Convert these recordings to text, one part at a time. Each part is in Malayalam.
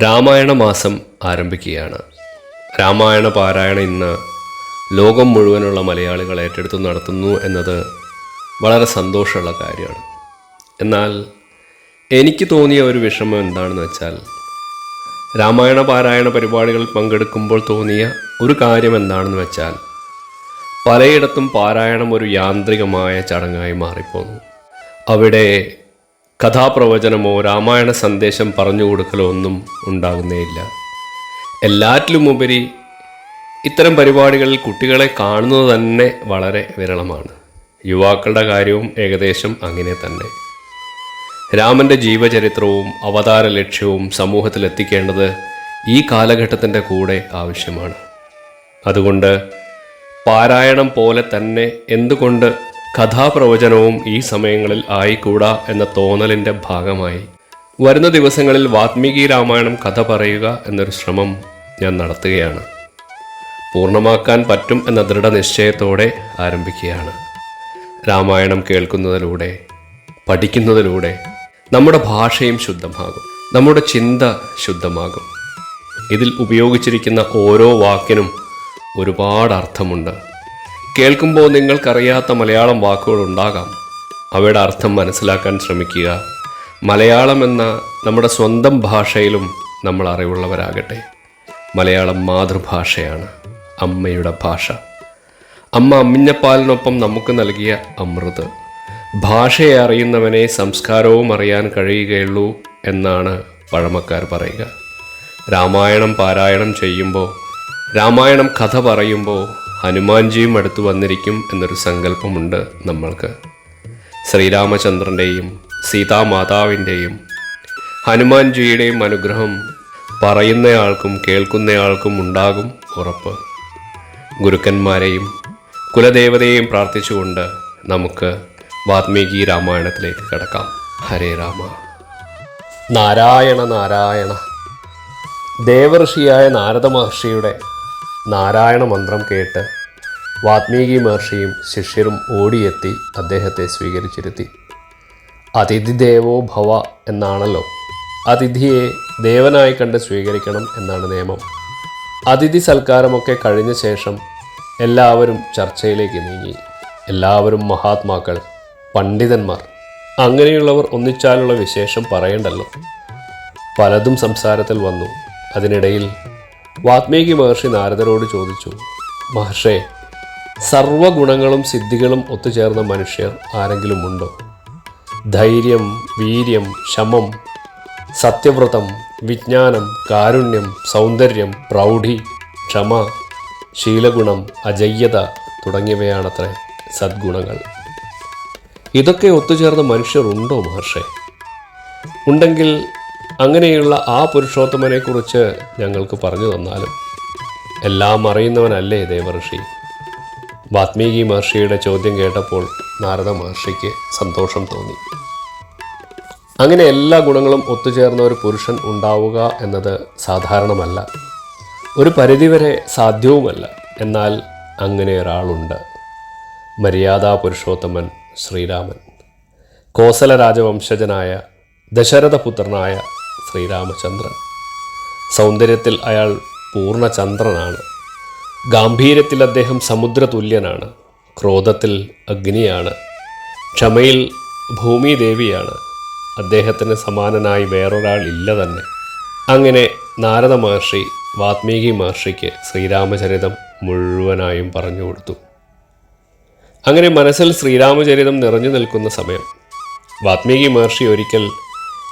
രാമായണ മാസം ആരംഭിക്കുകയാണ്. രാമായണ പാരായണം ഇന്ന് ലോകം മുഴുവനുള്ള മലയാളികൾ ഏറ്റെടുത്ത് നടത്തുന്നു എന്നത് വളരെ സന്തോഷമുള്ള കാര്യമാണ്. എന്നാൽ എനിക്ക് തോന്നിയ ഒരു വിഷമം എന്താണെന്ന് വെച്ചാൽ, രാമായണ പാരായണ പരിപാടികളിൽ പങ്കെടുക്കുമ്പോൾ തോന്നിയ ഒരു കാര്യം എന്താണെന്ന് വെച്ചാൽ, പലയിടത്തും പാരായണം ഒരു യാന്ത്രികമായ ചടങ്ങായി മാറിപ്പോന്നു. അവിടെ കഥാപ്രവചനമോ രാമായണ സന്ദേശം പറഞ്ഞു കൊടുക്കലോ ഒന്നും ഉണ്ടാകുന്നേയില്ല. എല്ലാറ്റിലുമുപരി ഇത്തരം പരിപാടികളിൽ കുട്ടികളെ കാണുന്നത് തന്നെ വളരെ വിരളമാണ്. യുവാക്കളുടെ കാര്യവും ഏകദേശം അങ്ങനെ തന്നെ. രാമൻ്റെ ജീവചരിത്രവും അവതാര ലക്ഷ്യവും സമൂഹത്തിൽ എത്തിക്കേണ്ടത് ഈ കാലഘട്ടത്തിൻ്റെ കൂടെ ആവശ്യമാണ്. അതുകൊണ്ട് പാരായണം പോലെ തന്നെ എന്തുകൊണ്ട് കഥാപ്രവചനവും ഈ സമയങ്ങളിൽ ആയിക്കൂടാ എന്ന തോന്നലിൻ്റെ ഭാഗമായി വരുന്ന ദിവസങ്ങളിൽ വാത്മീകി രാമായണം കഥ പറയുക എന്നൊരു ശ്രമം ഞാൻ നടത്തുകയാണ്. പൂർണ്ണമാക്കാൻ പറ്റും എന്ന ദൃഢനിശ്ചയത്തോടെ ആരംഭിക്കുകയാണ്. രാമായണം കേൾക്കുന്നതിലൂടെ, പഠിക്കുന്നതിലൂടെ നമ്മുടെ ഭാഷയും ശുദ്ധമാകും, നമ്മുടെ ചിന്ത ശുദ്ധമാകും. ഇതിൽ ഉപയോഗിച്ചിരിക്കുന്ന ഓരോ വാക്കിനും ഒരുപാട് അർത്ഥമുണ്ട്. കേൾക്കുമ്പോൾ നിങ്ങൾക്കറിയാത്ത മലയാളം വാക്കുകൾ ഉണ്ടാകാം. അവയുടെ അർത്ഥം മനസ്സിലാക്കാൻ ശ്രമിക്കുക. മലയാളം എന്ന നമ്മുടെ സ്വന്തം ഭാഷയിലും നമ്മൾ അറിവുള്ളവരാകട്ടെ. മലയാളം മാതൃഭാഷയാണ്, അമ്മയുടെ ഭാഷ. അമ്മ അമ്മിഞ്ഞപ്പാലിനൊപ്പം നമുക്ക് നൽകിയ അമൃത്. ഭാഷയെ അറിയുന്നവനെ സംസ്കാരവും അറിയാൻ കഴിയുകയുള്ളൂ എന്നാണ് പഴമക്കാർ പറയുക. രാമായണം പാരായണം ചെയ്യുമ്പോൾ, രാമായണം കഥ പറയുമ്പോൾ ഹനുമാൻജിയും അടുത്ത് വന്നിരിക്കും എന്നൊരു സങ്കല്പമുണ്ട് നമ്മൾക്ക്. ശ്രീരാമചന്ദ്രൻ്റെയും സീതാമാതാവിൻ്റെയും ഹനുമാൻജിയുടെയും അനുഗ്രഹം പറയുന്നയാൾക്കും കേൾക്കുന്നയാൾക്കും ഉണ്ടാകും ഉറപ്പ്. ഗുരുക്കന്മാരെയും കുലദേവതയെയും പ്രാർത്ഥിച്ചുകൊണ്ട് നമുക്ക് വാത്മീകി രാമായണത്തിലേക്ക് കടക്കാം. ഹരേ രാമ. നാരായണ നാരായണ. ദേവർഷിയായ നാരദ മഹർഷിയുടെ നാരായണ മന്ത്രം കേട്ട് വാത്മീകി മഹർഷിയും ശിഷ്യരും ഓടിയെത്തി അദ്ദേഹത്തെ സ്വീകരിച്ചിരുത്തി. അതിഥി ദേവോ ഭവ എന്നാണല്ലോ. അതിഥിയെ ദേവനായി കണ്ട് സ്വീകരിക്കണം എന്നാണ് നിയമം. അതിഥി സൽക്കാരമൊക്കെ കഴിഞ്ഞ ശേഷം എല്ലാവരും ചർച്ചയിലേക്ക് നീങ്ങി. എല്ലാവരും മഹാത്മാക്കൾ, പണ്ഡിതന്മാർ, അങ്ങനെയുള്ളവർ ഒന്നിച്ചാലുള്ള വിശേഷം പറയണ്ടല്ലോ. പലതും സംസാരത്തിൽ വന്നു. അതിനിടയിൽ വാത്മീകി മഹർഷി നാരദരോട് ചോദിച്ചു, മഹർഷേ, സർവഗുണങ്ങളും സിദ്ധികളും ഒത്തുചേർന്ന മനുഷ്യർ ആരെങ്കിലും ഉണ്ടോ? ധൈര്യം, വീര്യം, ശമം, സത്യവ്രതം, വിജ്ഞാനം, കാരുണ്യം, സൗന്ദര്യം, പ്രൗഢി, ക്ഷമ, ശീലഗുണം, അജയ്യത തുടങ്ങിയവയാണത്രേ സദ്ഗുണങ്ങൾ. ഇതൊക്കെ ഒത്തുചേർന്ന മനുഷ്യർ ഉണ്ടോ മഹർഷേ? ഉണ്ടെങ്കിൽ അങ്ങനെയുള്ള ആ പുരുഷോത്തമനെക്കുറിച്ച് ഞങ്ങൾക്ക് പറഞ്ഞു തന്നാലും. എല്ലാം അറിയുന്നവനല്ലേ ദേവർഷി? വാത്മീകി മഹർഷിയുടെ ചോദ്യം കേട്ടപ്പോൾ നാരദ മഹർഷിക്ക് സന്തോഷം തോന്നി. അങ്ങനെ എല്ലാ ഗുണങ്ങളും ഒത്തുചേർന്ന ഒരു പുരുഷൻ ഉണ്ടാവുക എന്നത് സാധാരണമല്ല, ഒരു പരിധിവരെ സാധ്യവുമല്ല. എന്നാൽ അങ്ങനെ ഒരാളുണ്ട്. മര്യാദാ പുരുഷോത്തമൻ ശ്രീരാമൻ. കോസല രാജവംശജനായ ദശരഥപുത്രനായ ശ്രീരാമചന്ദ്രൻ. സൗന്ദര്യത്തിൽ അയാൾ പൂർണ്ണചന്ദ്രനാണ്. ഗാംഭീര്യത്തിൽ അദ്ദേഹം സമുദ്രതുല്യനാണ്. ക്രോധത്തിൽ അഗ്നിയാണ്. ക്ഷമയിൽ ഭൂമിദേവിയാണ്. അദ്ദേഹത്തിന് സമാനനായി വേറൊരാൾ ഇല്ല തന്നെ. അങ്ങനെ നാരദ മഹർഷി വാത്മീകി മഹർഷിക്ക് ശ്രീരാമചരിതം മുഴുവനായും പറഞ്ഞു കൊടുത്തു. അങ്ങനെ മനസ്സിൽ ശ്രീരാമചരിതം നിറഞ്ഞു നിൽക്കുന്ന സമയം വാത്മീകി മഹർഷി ഒരിക്കൽ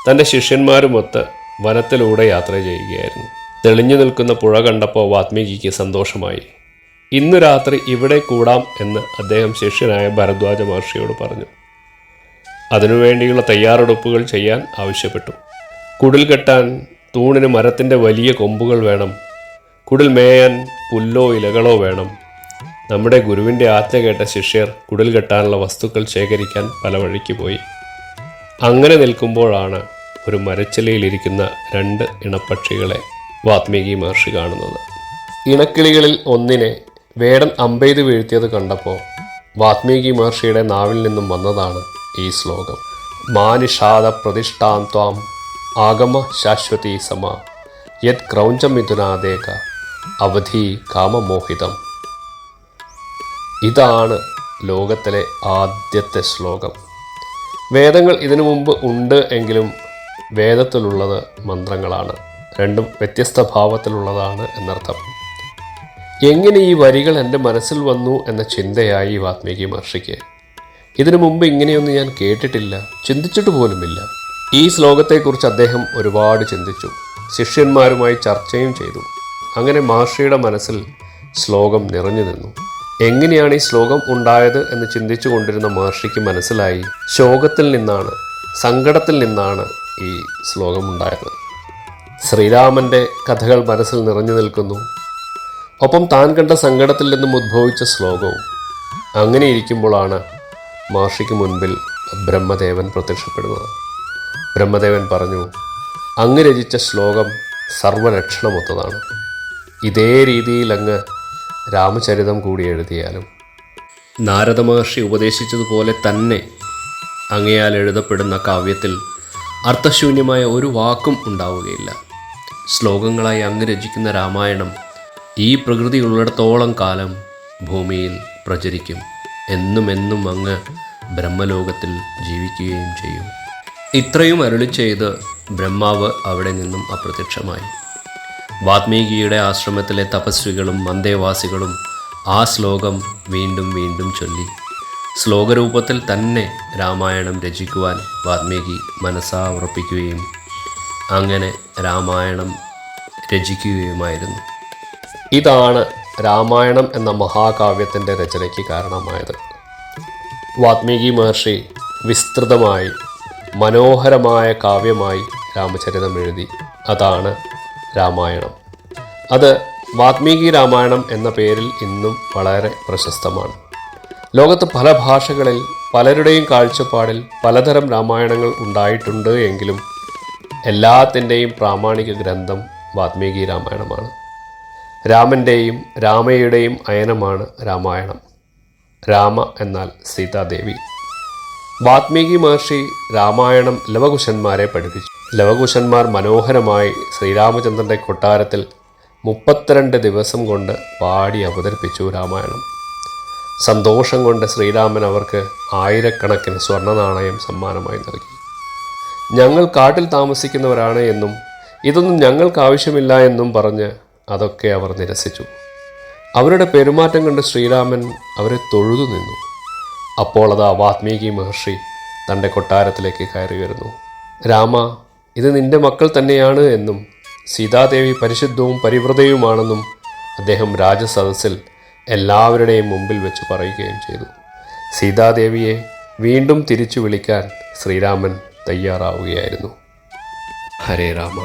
തൻ്റെ ശിഷ്യന്മാരുമൊത്ത് വനത്തിലൂടെ യാത്ര ചെയ്യുകയായിരുന്നു. തെളിഞ്ഞു നിൽക്കുന്ന പുഴ കണ്ടപ്പോൾ വാത്മീകിക്ക് സന്തോഷമായി. ഇന്നു രാത്രി ഇവിടെ കൂടാം എന്ന് അദ്ദേഹം ശിഷ്യനായ ഭരദ്വാജ മഹർഷിയോട് പറഞ്ഞു. അതിനുവേണ്ടിയുള്ള തയ്യാറെടുപ്പുകൾ ചെയ്യാൻ ആവശ്യപ്പെട്ടു. കുടിൽ കെട്ടാൻ തൂണിന് മരത്തിൻ്റെ വലിയ കൊമ്പുകൾ വേണം. കുടിൽ മേയാൻ പുല്ലോ ഇലകളോ വേണം. നമ്മുടെ ഗുരുവിൻ്റെ ആജ്ഞ കേട്ട ശിഷ്യർ കുടിൽ കെട്ടാനുള്ള വസ്തുക്കൾ ശേഖരിക്കാൻ പല വഴിക്ക് പോയി. അങ്ങനെ നിൽക്കുമ്പോഴാണ് ഒരു മരച്ചിലയിലിരിക്കുന്ന 2 ഇണപ്പക്ഷികളെ വാത്മീകി മഹർഷി കാണുന്നത്. ഇണക്കിളികളിൽ ഒന്നിനെ വേടൻ അമ്പെയ്ത് വീഴ്ത്തിയത് കണ്ടപ്പോൾ വാത്മീകി മഹർഷിയുടെ നാവിൽ നിന്നും വന്നതാണ് ഈ ശ്ലോകം. മാനിഷാദ പ്രതിഷ്ഠാന്ത്വാം ആഗമ ശാശ്വതി സമ യത് ക്രൗഞ്ചമിഥുനാദേക അവധി കാമമോഹിതം. ഇതാണ് ലോകത്തിലെ ആദ്യത്തെ ശ്ലോകം. വേദങ്ങൾ ഇതിനു മുമ്പ് ഉണ്ട് എങ്കിലും വേദത്തിലുള്ളത് മന്ത്രങ്ങളാണ്. രണ്ടും വ്യത്യസ്ത ഭാവത്തിലുള്ളതാണ് എന്നർത്ഥം. എങ്ങനെ ഈ വരികൾ എൻ്റെ മനസ്സിൽ വന്നു എന്ന ചിന്തയായി വാത്മീകി മഹർഷിക്ക്. ഇതിനു മുമ്പ് ഇങ്ങനെയൊന്നും ഞാൻ കേട്ടിട്ടില്ല, ചിന്തിച്ചിട്ട് പോലുമില്ല. ഈ ശ്ലോകത്തെക്കുറിച്ച് അദ്ദേഹം ഒരുപാട് ചിന്തിച്ചു, ശിഷ്യന്മാരുമായി ചർച്ചയും ചെയ്തു. അങ്ങനെ മഹർഷിയുടെ മനസ്സിൽ ശ്ലോകം നിറഞ്ഞു നിന്നു. എങ്ങനെയാണ് ഈ ശ്ലോകം ഉണ്ടായത് എന്ന് ചിന്തിച്ചു കൊണ്ടിരുന്ന മഹർഷിക്ക് മനസ്സിലായി, ശോകത്തിൽ നിന്നാണ്, സങ്കടത്തിൽ നിന്നാണ് ഈ ശ്ലോകം ഉണ്ടായത്. ശ്രീരാമൻ്റെ കഥകൾ മനസ്സിൽ നിറഞ്ഞു നിൽക്കുന്നു. ഒപ്പം താൻ കണ്ട സങ്കടത്തിൽ നിന്നും ഉദ്ഭവിച്ച ശ്ലോകവും. അങ്ങനെ ഇരിക്കുമ്പോഴാണ് മഹർഷിക്ക് മുൻപിൽ ബ്രഹ്മദേവൻ പ്രത്യക്ഷപ്പെടുന്നത്. ബ്രഹ്മദേവൻ പറഞ്ഞു, അങ്ങ് രചിച്ച ശ്ലോകം സർവലക്ഷണമൊത്തതാണ്. ഇതേ രീതിയിൽ അങ്ങ് രാമചരിതം കൂടി എഴുതിയാലും. നാരദ മഹർഷി ഉപദേശിച്ചതുപോലെ തന്നെ അങ്ങയാൽ എഴുതപ്പെടുന്ന കാവ്യത്തിൽ അർത്ഥശൂന്യമായ ഒരു വാക്കും ഉണ്ടാവുകയില്ല. ശ്ലോകങ്ങളായി അങ്ങ് രചിക്കുന്ന രാമായണം ഈ പ്രകൃതി ഉള്ളിടത്തോളം കാലം ഭൂമിയിൽ പ്രചരിക്കും. എന്നും അങ്ങ് ബ്രഹ്മലോകത്തിൽ ജീവിക്കുകയും ചെയ്യും. ഇത്രയും അരുളി ചെയ്ത് ബ്രഹ്മാവ് അവിടെ നിന്നും അപ്രത്യക്ഷമായി. വാത്മീകിയുടെ ആശ്രമത്തിലെ തപസ്വികളും അന്തേവാസികളും ആ ശ്ലോകം വീണ്ടും വീണ്ടും ചൊല്ലി. ശ്ലോകരൂപത്തിൽ തന്നെ രാമായണം രചിക്കുവാൻ വാത്മീകി മനസ്സാ ഉറപ്പിക്കുകയും അങ്ങനെ രാമായണം രചിക്കുകയുമായിരുന്നു. ഇതാണ് രാമായണം എന്ന മഹാകാവ്യത്തിൻ്റെ രചനയ്ക്ക് കാരണമായത്. വാത്മീകി മഹർഷി വിസ്തൃതമായി മനോഹരമായ കാവ്യമായി രാമചരിതം എഴുതി. അതാണ് രാമായണം. അത് വാത്മീകി രാമായണം എന്ന പേരിൽ ഇന്നും വളരെ പ്രശസ്തമാണ്. ലോകത്ത് പല ഭാഷകളിൽ പലരുടെയും കാഴ്ചപ്പാടിൽ പലതരം രാമായണങ്ങൾ ഉണ്ടായിട്ടുണ്ട് എങ്കിലും എല്ലാത്തിൻ്റെയും പ്രാമാണിക ഗ്രന്ഥം വാത്മീകി രാമായണമാണ്. രാമൻ്റെയും രാമയുടെയും അയനമാണ് രാമായണം. രാമ എന്നാൽ സീതാദേവി. വാത്മീകി മഹർഷി രാമായണം ലവകുശന്മാരെ പഠിപ്പിച്ചു. ലവകുശന്മാർ മനോഹരമായി ശ്രീരാമചന്ദ്രൻ്റെ കൊട്ടാരത്തിൽ 32 ദിവസം കൊണ്ട് പാടി അവതരിപ്പിച്ചു രാമായണം. സന്തോഷം കൊണ്ട് ശ്രീരാമൻ അവർക്ക് 1000കണക്കിന് സ്വർണ്ണ നാണയം സമ്മാനമായി നൽകി. ഞങ്ങൾ കാട്ടിൽ താമസിക്കുന്നവരാണ് എന്നും ഇതൊന്നും ഞങ്ങൾക്ക് ആവശ്യമില്ല എന്നും പറഞ്ഞ് അതൊക്കെ അവർ നിരസിച്ചു. അവരുടെ പെരുമാറ്റം കണ്ട് ശ്രീരാമൻ അവരെ തൊഴുതു നിന്നു. അപ്പോൾ അതാ വാത്മീകി മഹർഷി തൻ്റെ കൊട്ടാരത്തിലേക്ക് കയറി വരുന്നു. രാമ, ഇത് നിന്റെ മക്കൾ തന്നെയാണ് എന്നും സീതാദേവി പരിശുദ്ധവും പരിവ്രതയുമാണെന്നും അദ്ദേഹം രാജസദസ്സിൽ എല്ലാവരുടെയും മുമ്പിൽ വെച്ച് പറയുകയും ചെയ്തു. സീതാദേവിയെ വീണ്ടും തിരിച്ചു വിളിക്കാൻ ശ്രീരാമൻ തയ്യാറാവുകയായിരുന്നു. ഹരേ രാമ.